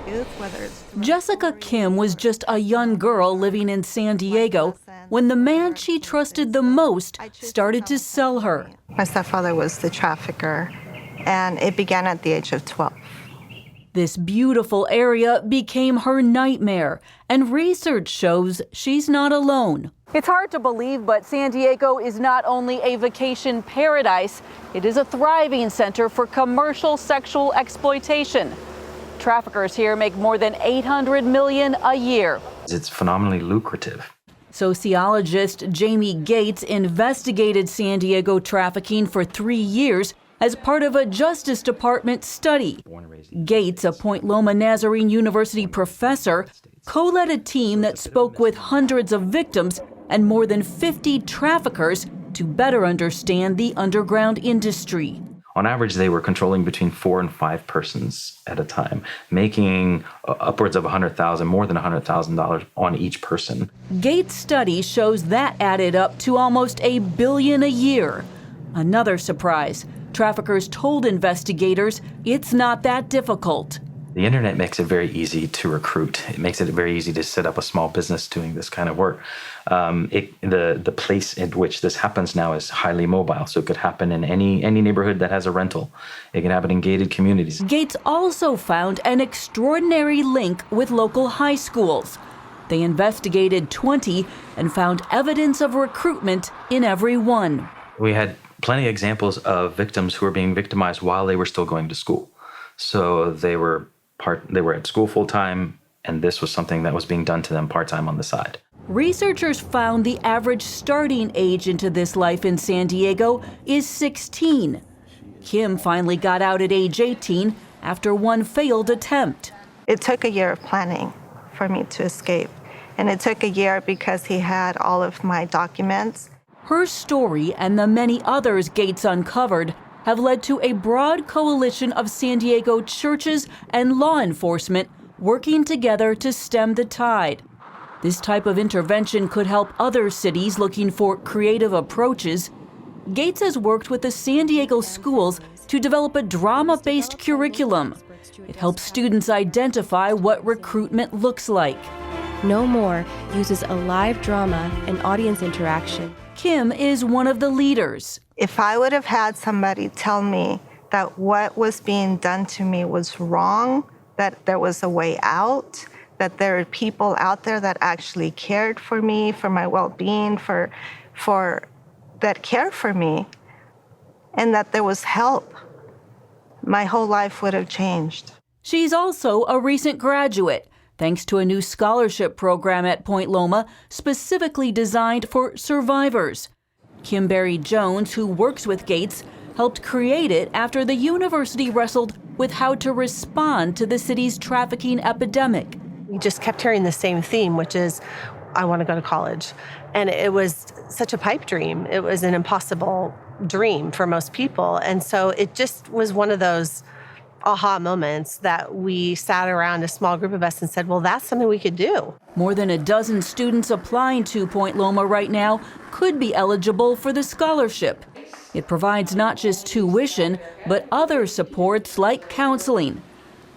youth, whether it's Jessica Kim was just a young girl living in San Diego when the man she trusted the most started to sell her. My stepfather was the trafficker, and it began at the age of 12. This beautiful area became her nightmare, and research shows she's not alone. It's hard to believe, but San Diego is not only a vacation paradise, it is a thriving center for commercial sexual exploitation. Traffickers here make more than $800 million a year. It's phenomenally lucrative. Sociologist Jamie Gates investigated San Diego trafficking for 3 years as part of a Justice Department study. Gates, a Point Loma Nazarene University professor, co-led a team that spoke with hundreds of victims and more than 50 traffickers to better understand the underground industry. On average, they were controlling between 4 and 5 persons at a time, making upwards of $100,000, more than $100,000 on each person. Gates' study shows that added up to almost $1 billion a year. Another surprise, traffickers told investigators it's not that difficult. The internet makes it very easy to recruit. It makes it very easy to set up a small business doing this kind of work. The place in which this happens now is highly mobile, so it could happen in any neighborhood that has a rental. It can happen in gated communities. Gates also found an extraordinary link with local high schools. They investigated 20 and found evidence of recruitment in every one. We had plenty of examples of victims who were being victimized while they were still going to school. So they were at school full time, and this was something that was being done to them part time on the side. Researchers found the average starting age into this life in San Diego is 16. Kim finally got out at age 18 after one failed attempt. It took a year of planning for me to escape, and it took a year because he had all of my documents. Her story and the many others Gates uncovered have led to a broad coalition of San Diego churches and law enforcement working together to stem the tide. This type of intervention could help other cities looking for creative approaches. Gates has worked with the San Diego schools to develop a drama-based curriculum. It helps students identify what recruitment looks like. No More uses a live drama and audience interaction. Kim is one of the leaders. If I would have had somebody tell me that what was being done to me was wrong, that there was a way out, that there are people out there that actually cared for me, for my well-being, that cared for me, and that there was help, my whole life would have changed. She's also a recent graduate, thanks to a new scholarship program at Point Loma specifically designed for survivors. Kimberly Jones, who works with Gates, helped create it after the university wrestled with how to respond to the city's trafficking epidemic. We just kept hearing the same theme, which is, I want to go to college. And it was such a pipe dream. It was an impossible dream for most people. And so it just was one of those aha moments that we sat around, a small group of us, and said, well, that's something we could do. More than a dozen students applying to Point Loma right now could be eligible for the scholarship. It provides not just tuition, but other supports like counseling.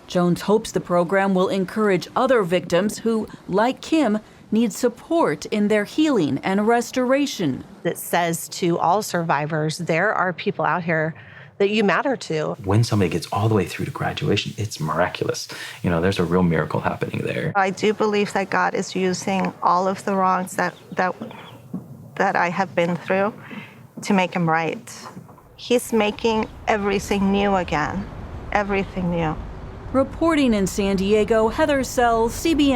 Jones hopes the program will encourage other victims who, like Kim, need support in their healing and restoration. It says to all survivors, there are people out here that you matter to. When somebody gets all the way through to graduation, it's miraculous. You know, there's a real miracle happening there. I do believe that God is using all of the wrongs that I have been through to make them right. He's making everything new again, everything new. Reporting in San Diego, Heather Sells, CBN.